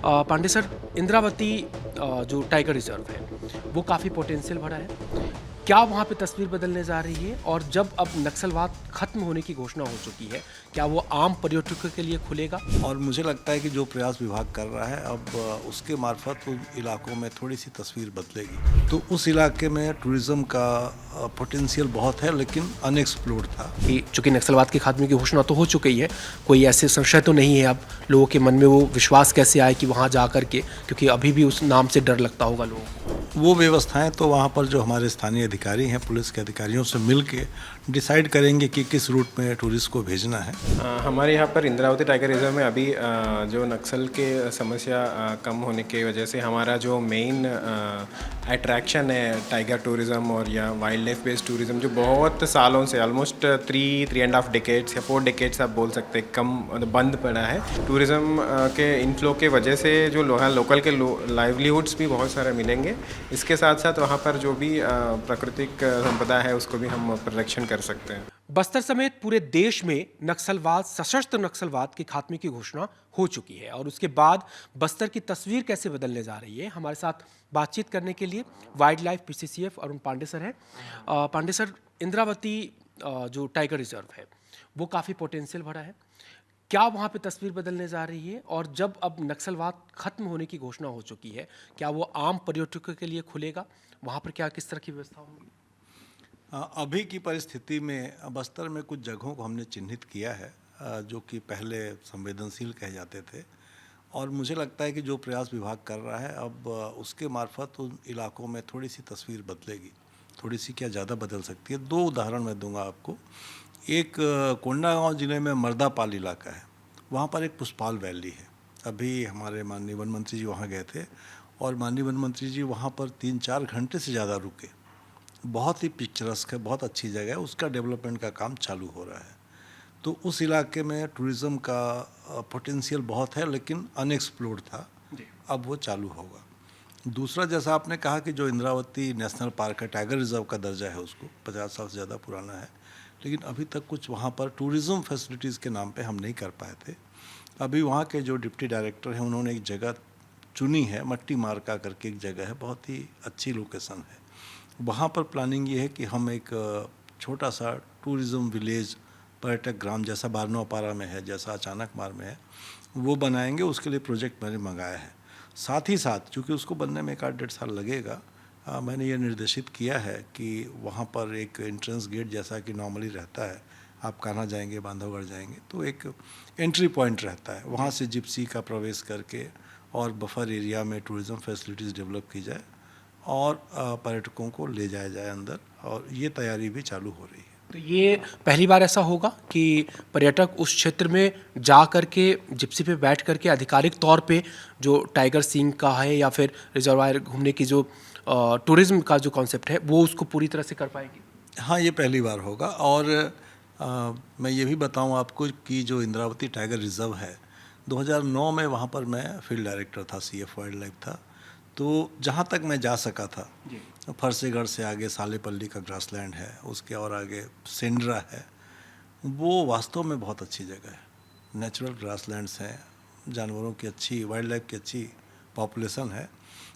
Pandey sir, Indravati जो tiger reserve है वो काफ़ी पोटेंशियल भरा है। क्या वहाँ पे तस्वीर बदलने जा रही है? और जब अब नक्सलवाद खत्म होने की घोषणा हो चुकी है, क्या वो आम पर्यटकों के लिए खुलेगा? और मुझे लगता है कि जो प्रयास विभाग कर रहा है अब उसके मार्फत उन इलाकों में थोड़ी सी तस्वीर बदलेगी। तो उस इलाके में टूरिज़्म का पोटेंशियल बहुत है, लेकिन अनएक्सप्लोर्ड था। कि चूंकि नक्सलवाद के खात्मे की घोषणा तो हो चुकी है, कोई ऐसे संशय तो नहीं है अब लोगों के मन में वो विश्वास कैसे आए कि वहाँ जा कर के, क्योंकि अभी भी उस नाम से डर लगता होगा लोगों को। वो व्यवस्थाएं तो वहाँ पर जो हमारे स्थानीय अधिकारी हैं, पुलिस के अधिकारियों से मिल के डिसाइड करेंगे कि किस रूट में टूरिस्ट को भेजना है। हमारे यहाँ पर इंद्रावती टाइगर रिजर्व में अभी जो नक्सल के समस्या कम होने की वजह से हमारा जो मेन अट्रैक्शन है टाइगर टूरिज़्म और या वाइल्ड लाइफ बेस्ड टूरिज़्म, जो बहुत सालों से ऑलमोस्ट 3.5 डेकेड्स या 4 डेकेड्स आप बोल सकते हैं, कम बंद पड़ा है। टूरिज़्म के इनफ्लो के वजह से जो लोकल के लाइवलीहुड्स भी बहुत सारे मिलेंगे। इसके साथ साथ वहाँ पर जो भी प्राकृतिक संपदा है उसको भी हम परिरक्षण कर सकते हैं। बस्तर समेत पूरे देश में नक्सलवाद, सशस्त्र नक्सलवाद के खात्मे की घोषणा हो चुकी है और उसके बाद बस्तर की तस्वीर कैसे बदलने जा रही है, हमारे साथ बातचीत करने के लिए wild life PCCF Arun Pandey sir हैं। पांडे सर, इंद्रावती जो टाइगर रिजर्व है वो काफ़ी पोटेंशियल भरा है। क्या वहाँ पे तस्वीर बदलने जा रही है? और जब अब नक्सलवाद खत्म होने की घोषणा हो चुकी है, क्या वो आम पर्यटकों के लिए खुलेगा? वहाँ पर क्या किस तरह की व्यवस्था होगी? अभी की परिस्थिति में बस्तर में कुछ जगहों को हमने चिन्हित किया है जो कि पहले संवेदनशील कहे जाते थे, और मुझे लगता है कि जो प्रयास विभाग कर रहा है अब उसके मार्फत उन इलाकों में थोड़ी सी तस्वीर बदलेगी। थोड़ी सी क्या, ज़्यादा बदल सकती है। 2 उदाहरण मैं दूंगा आपको। एक कोंडागांव जिले में मर्दापाल इलाका है, वहाँ पर एक पुष्पाल वैली है। अभी हमारे माननीय वन मंत्री जी वहाँ गए थे और माननीय वन मंत्री जी वहाँ पर 3-4 घंटे से ज़्यादा रुके। बहुत ही पिक्चरस्क है, बहुत अच्छी जगह है, उसका डेवलपमेंट का काम चालू हो रहा है। तो उस इलाके में टूरिज़्म का पोटेंशियल बहुत है, लेकिन अनएक्सप्लोर्ड था, अब वो चालू होगा। दूसरा, जैसा आपने कहा कि जो इंद्रावती नेशनल पार्क है, टाइगर रिजर्व का दर्जा है, उसको 50 साल से ज़्यादा पुराना है, लेकिन अभी तक कुछ वहाँ पर टूरिज़्म फैसिलिटीज़ के नाम पे हम नहीं कर पाए थे। अभी वहाँ के जो डिप्टी डायरेक्टर हैं उन्होंने एक जगह चुनी है, मट्टी मार्का करके एक जगह है, बहुत ही अच्छी लोकेशन है। वहाँ पर प्लानिंग ये है कि हम एक छोटा सा टूरिज़्म विलेज, पर्यटक ग्राम जैसा बारनौपारा में है, जैसा अचानक मार में है, वो बनाएंगे। उसके लिए प्रोजेक्ट मैंने मंगाया है। साथ ही साथ, चूँकि उसको बनने में 1-1.5 साल लगेगा, मैंने ये निर्देशित किया है कि वहाँ पर एक एंट्रेंस गेट जैसा कि नॉर्मली रहता है, आप कान्हा जाएंगे, बांधवगढ़ जाएंगे तो एक एंट्री पॉइंट रहता है, वहाँ से जिप्सी का प्रवेश करके और बफर एरिया में टूरिज़्म फैसिलिटीज़ डेवलप की जाए और पर्यटकों को ले जाया जाए अंदर, और ये तैयारी भी चालू हो रही है। तो ये पहली बार ऐसा होगा कि पर्यटक उस क्षेत्र में जा करके जिप्सी पे बैठ करके आधिकारिक तौर पे जो टाइगर सींग का है या फिर रिजर्वायर घूमने की जो टूरिज्म का जो कॉन्सेप्ट है वो उसको पूरी तरह से कर पाएगी? हाँ, ये पहली बार होगा। और मैं ये भी बताऊं आपको कि जो इंद्रावती टाइगर रिजर्व है, 2009 में वहाँ पर मैं फील्ड डायरेक्टर था, सीएफ वाइल्ड लाइफ था। तो जहाँ तक मैं जा सका था, फरसेगढ़ से आगे सालेपल्ली का ग्रासलैंड है, उसके और आगे सेंड्रा है, वो वास्तव में बहुत अच्छी जगह है। नेचुरल ग्रासलैंड्स हैं, जानवरों की अच्छी, वाइल्ड लाइफ की अच्छी पॉपुलेशन है।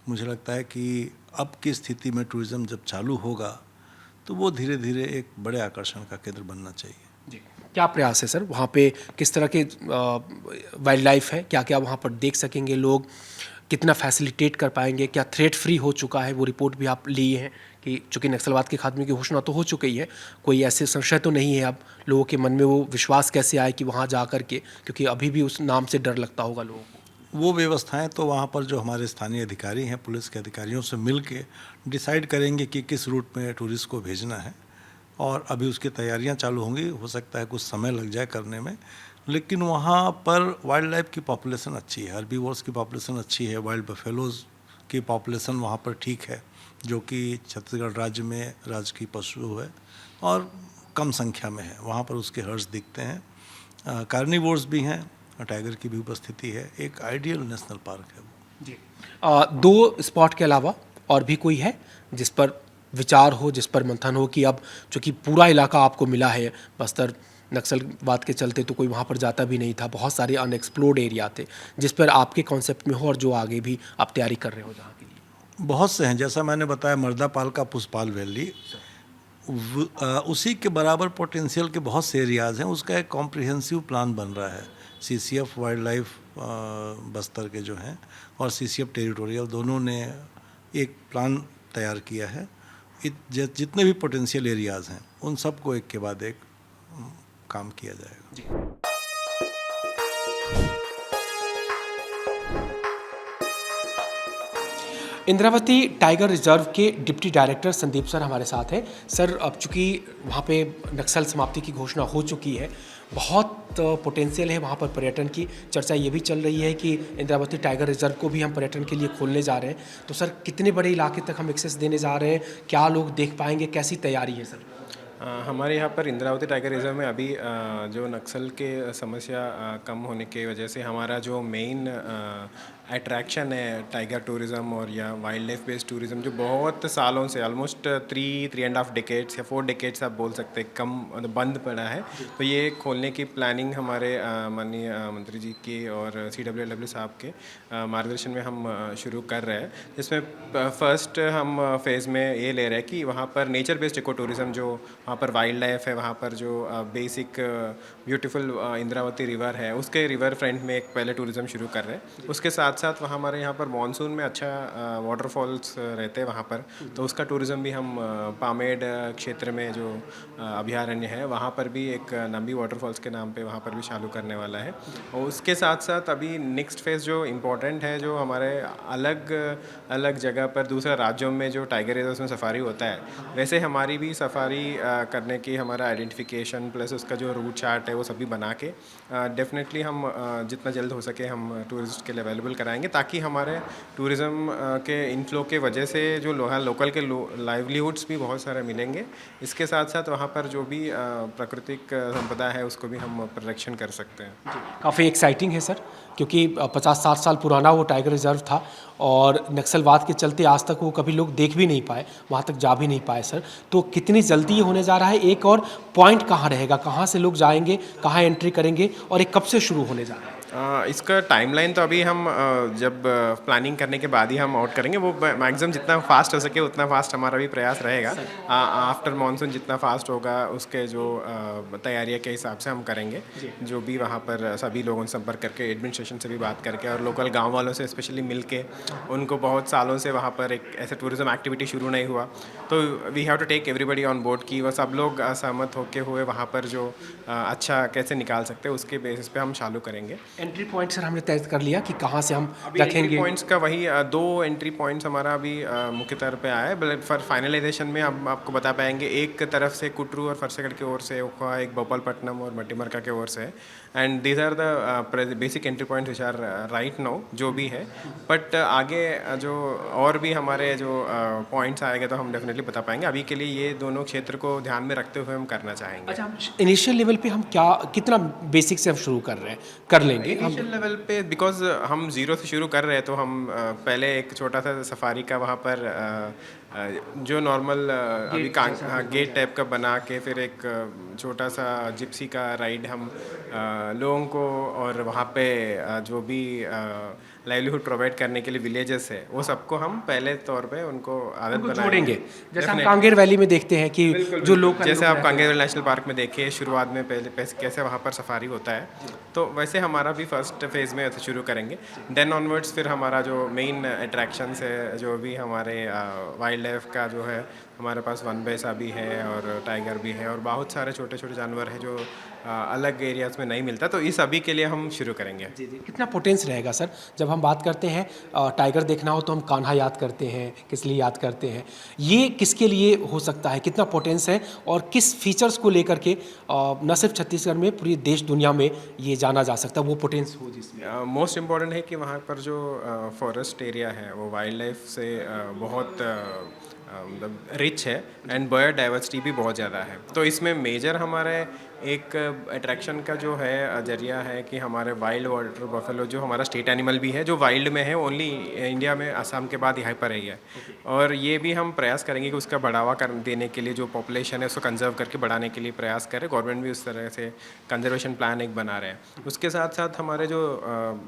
मुझे लगता है कि अब की स्थिति में टूरिज़्म जब चालू होगा तो वो धीरे धीरे एक बड़े आकर्षण का केंद्र बनना चाहिए। जी, क्या प्रयास है सर वहाँ पे? किस तरह के वाइल्ड लाइफ है? क्या क्या वहाँ पर देख सकेंगे लोग? कितना फैसिलिटेट कर पाएंगे? क्या थ्रेट फ्री हो चुका है? वो रिपोर्ट भी आप लिए हैं कि चूँकि नक्सलवाद के खात्मे की घोषणा तो हो चुकी है, कोई ऐसे संशय तो नहीं है अब लोगों के मन में वो विश्वास कैसे आए कि वहाँ जा कर के, क्योंकि अभी भी उस नाम से डर लगता होगा लोगों को। वो व्यवस्थाएं तो वहाँ पर जो हमारे स्थानीय अधिकारी हैं, पुलिस के अधिकारियों से मिल के डिसाइड करेंगे कि किस रूट में टूरिस्ट को भेजना है, और अभी उसकी तैयारियां चालू होंगी। हो सकता है कुछ समय लग जाए करने में, लेकिन वहाँ पर वाइल्ड लाइफ की पॉपुलेशन अच्छी है, हर्बीवोर्स की पॉपुलेशन अच्छी है, वाइल्ड बफेलोज़ की पॉपुलेशन वहाँ पर ठीक है, जो कि छत्तीसगढ़ राज्य में राजकीय पशु है और कम संख्या में है। वहाँ पर उसके हर्ष दिखते हैं, कार्निवोर्स भी हैं, टाइगर की भी उपस्थिति है। एक आइडियल नेशनल पार्क है वो। जी, 2 स्पॉट के अलावा और भी कोई है जिस पर विचार हो, जिस पर मंथन हो कि अब चूँकि पूरा इलाका आपको मिला है, बस्तर नक्सलवाद के चलते तो कोई वहाँ पर जाता भी नहीं था, बहुत सारे अनएक्सप्लोर्ड एरिया थे, जिस पर आपके कॉन्सेप्ट में हो और जो आगे भी आप तैयारी कर रहे हो जहाँ के लिए? बहुत से हैं, जैसा मैंने बताया मर्दापाल का पुष्पाल वैली, उसी के बराबर पोटेंशियल के बहुत से एरियाज़ हैं। उसका एक कॉम्प्रिहेंसिव प्लान बन रहा है। सीसीएफ वाइल्ड लाइफ बस्तर के जो हैं और सीसीएफ टेरिटोरियल दोनों ने एक प्लान तैयार किया है। जितने भी पोटेंशियल एरियाज़ हैं उन सबको एक के बाद एक काम किया जाएगा। इंद्रावती टाइगर रिजर्व के डिप्टी डायरेक्टर संदीप सर हमारे साथ हैं। सर, अब चूँकि वहाँ पे नक्सल समाप्ति की घोषणा हो चुकी है, बहुत पोटेंशियल है वहाँ पर पर्यटन की। चर्चा ये भी चल रही है कि इंद्रावती टाइगर रिजर्व को भी हम पर्यटन के लिए खोलने जा रहे हैं। तो सर, कितने बड़े इलाके तक हम एक्सेस देने जा रहे हैं, क्या लोग देख पाएंगे, कैसी तैयारी है सर? हमारे यहाँ पर इंद्रावती टाइगर रिजर्व में अभी जो नक्सल के समस्या कम होने की वजह से हमारा जो मेन अट्रैक्शन है टाइगर टूरिज़्म और या वाइल्ड लाइफ बेस्ड टूरिज़्म, जो बहुत सालों से ऑलमोस्ट 3.5 डेकेड्स या 4 डेकेड्स आप बोल सकते हैं कम बंद पड़ा है। तो ये खोलने की प्लानिंग हमारे माननीय मंत्री जी की और CWLW साहब के मार्गदर्शन में हम शुरू कर रहे हैं, जिसमें फर्स्ट हम फेज़ में ये ले रहे हैं कि वहाँ पर नेचर बेस्ड इको टूरिज़्म, जो वहाँ पर वाइल्ड लाइफ है, वहाँ पर जो बेसिक ब्यूटीफुल इंद्रावती रिवर है, उसके रिवर फ्रंट में एक पहले टूरिज़्म शुरू कर रहे हैं। उसके साथ साथ वहाँ हमारे यहाँ पर मानसून में अच्छा वाटरफॉल्स रहते हैं वहाँ पर, तो उसका टूरिज़्म भी हम पामेड क्षेत्र में जो अभयारण्य है वहाँ पर भी एक नंबी वाटरफॉल्स के नाम पे वहाँ पर भी चालू करने वाला है। और उसके साथ साथ अभी नेक्स्ट फेज़ जो इम्पोर्टेंट है, जो हमारे अलग अलग जगह पर दूसरे राज्यों में जो टाइगर रिजर्व में सफारी होता है, वैसे हमारी भी सफारी करने की हमारा आइडेंटिफिकेशन प्लस उसका जो रूट चार्ट है वो सभी बना के डेफिनेटली हम जितना जल्द हो सके हम टूरिस्ट के लिए अवेलेबल कराएंगे, ताकि हमारे टूरिज़्म के इनफ्लो के वजह से जो लोकल के लाइवलीहुड्स भी बहुत सारे मिलेंगे। इसके साथ साथ वहाँ पर जो भी प्राकृतिक संपदा है उसको भी हम परिरक्षण कर सकते हैं। काफ़ी एक्साइटिंग है सर, क्योंकि 50-60 साल पुराना वो टाइगर रिजर्व था और नक्सलवाद के चलते आज तक वो कभी लोग देख भी नहीं पाए, वहाँ तक जा भी नहीं पाए सर। तो कितनी जल्दी ये होने जा रहा है, एक और पॉइंट कहाँ रहेगा, कहाँ से लोग जाएंगे, कहाँ एंट्री करेंगे और ये कब से शुरू होने जा रहा है? इसका टाइमलाइन तो अभी हम जब प्लानिंग करने के बाद ही हम आउट करेंगे। वो मैक्सिमम जितना फास्ट हो सके उतना फास्ट हमारा भी प्रयास रहेगा। आफ्टर मानसून जितना फास्ट होगा उसके जो तैयारियों के हिसाब से हम करेंगे। जो भी वहाँ पर सभी लोगों से संपर्क करके, एडमिनिस्ट्रेशन से भी बात करके और लोकल गांव वालों से स्पेशली मिल के, उनको बहुत सालों से वहाँ पर एक ऐसे टूरिज़्म एक्टिविटी शुरू नहीं हुआ, तो we have to take everybody on board कि वह सब लोग सहमत होके हुए वहाँ पर जो अच्छा कैसे निकाल सकते हैं उसके बेसिस पे हम चालू करेंगे। एंट्री पॉइंट सर हमने तय कर लिया कि कहाँ से हम अभी एंट्री पॉइंट्स का वही 2 एंट्री पॉइंट्स हमारा अभी मुख्य तौर पे आया है। फॉर फाइनलाइजेशन में हम आपको बता पाएंगे, एक तरफ से कुटरू और फरसेगढ़ की ओर से, एक भोपालपट्टनम और मट्टीमरका की ओर से, and these are the basic entry points which are right now जो भी है। बट आगे जो और भी हमारे जो पॉइंट्स आएंगे तो हम डेफिनेटली बता पाएंगे। अभी के लिए ये दोनों क्षेत्र को ध्यान में रखते हुए हम करना चाहेंगे। अच्छा, इनिशियल लेवल पे हम कितना बेसिक से हम शुरू कर रहे हैं, कर लेंगे इनिशियल लेवल पे, बिकॉज हम ज़ीरो से शुरू कर रहे हैं, तो हम पहले एक छोटा सा सफारी का वहाँ पर जो नॉर्मल अभी गेट टाइप का बना के, फिर एक छोटा सा जिप्सी का राइड हम लोगों को, और वहाँ पे जो भी लाइवलीहुड प्रोवाइड करने के लिए विलेजेस है वो सबको हम पहले तौर पे उनको आदत बनाएंगे। जैसे हम कांगेर वैली में देखते हैं कि जो लोग, जैसे आप कांगेर नेशनल पार्क में देखिए शुरुआत में पहले कैसे वहाँ पर सफारी होता है, तो वैसे हमारा भी फर्स्ट फेज़ में ऐसे शुरू करेंगे। देन ऑनवर्ड्स फिर हमारा जो मेन अट्रैक्शंस है, जो भी हमारे वाइल्ड लाइफ का जो है, हमारे पास वन भैंसा भी है और टाइगर भी है और बहुत सारे छोटे छोटे जानवर हैं जो अलग एरियाज में नहीं मिलता, तो इस अभी के लिए हम शुरू करेंगे। जी जी, कितना पोटेंस रहेगा सर? जब हम बात करते हैं टाइगर देखना हो तो हम कान्हा याद करते हैं, किस लिए याद करते हैं, ये किसके लिए हो सकता है, कितना पोटेंस है और किस फीचर्स को लेकर के न सिर्फ छत्तीसगढ़ में, पूरी देश दुनिया में ये जाना जा सकता है, वो पोटेंस हो जिसमें? मोस्ट इम्पॉर्टेंट है कि वहाँ पर जो फॉरेस्ट एरिया है वो वाइल्ड लाइफ से बहुत मतलब रिच है एंड बायोडाइवर्सिटी भी बहुत ज़्यादा है। तो इसमें मेजर हमारे एक अट्रैक्शन का जो है जरिया है कि हमारे वाइल्ड वाटर बफेलो जो हमारा स्टेट एनिमल भी है, जो वाइल्ड में है, ओनली इंडिया में असम के बाद यहाँ पर ही है। और ये भी हम प्रयास करेंगे कि उसका बढ़ावा कर देने के लिए जो पॉपुलेशन है उसको कंजर्व करके बढ़ाने के लिए प्रयास करें। गवर्नमेंट भी उस तरह से कंजर्वेशन प्लान एक बना रहे हैं। उसके साथ साथ हमारे जो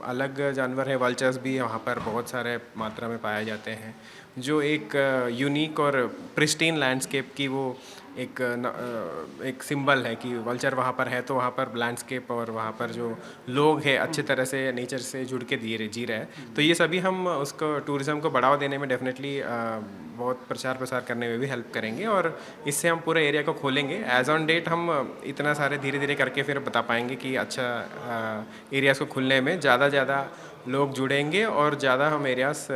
अलग जानवर हैं, वल्चर्स भी वहाँ पर बहुत सारे मात्रा में पाए जाते हैं, जो एक यूनिक और प्रिस्टीन लैंडस्केप की वो एक सिंबल है कि वल्चर वहाँ पर है तो वहाँ पर लैंडस्केप और वहाँ पर जो लोग हैं अच्छी तरह से नेचर से जुड़ के जी रहे हैं। तो ये सभी हम उसको टूरिज़्म को बढ़ावा देने में डेफिनेटली बहुत प्रचार प्रसार करने में भी हेल्प करेंगे और इससे हम पूरे एरिया को खोलेंगे। एज ऑन डेट हम इतना सारे धीरे धीरे करके फिर बता पाएंगे कि अच्छा एरियाज़ को खुलने में ज़्यादा लोग जुड़ेंगे और ज़्यादा हम एरियाज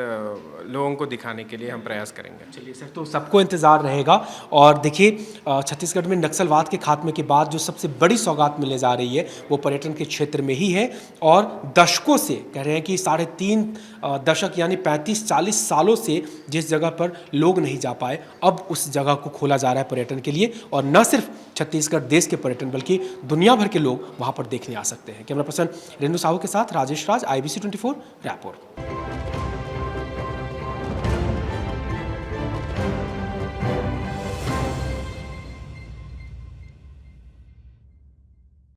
लोगों को दिखाने के लिए हम प्रयास करेंगे। चलिए सर, तो सबको इंतज़ार रहेगा। और देखिए, छत्तीसगढ़ में नक्सलवाद के खात्मे के बाद जो सबसे बड़ी सौगात मिलने जा रही है वो पर्यटन के क्षेत्र में ही है। और दशकों से कह रहे हैं कि 3.5 दशक यानी 35-40 सालों से जिस जगह पर लोग नहीं जा पाए, अब उस जगह को खोला जा रहा है पर्यटन के लिए। और न सिर्फ छत्तीसगढ़ देश के पर्यटन बल्कि दुनिया भर के लोग वहाँ पर देखने आ सकते हैं। कैमरा पर्सन रेणु साहू के साथ राजेश राज, IBC 24 रायपुर।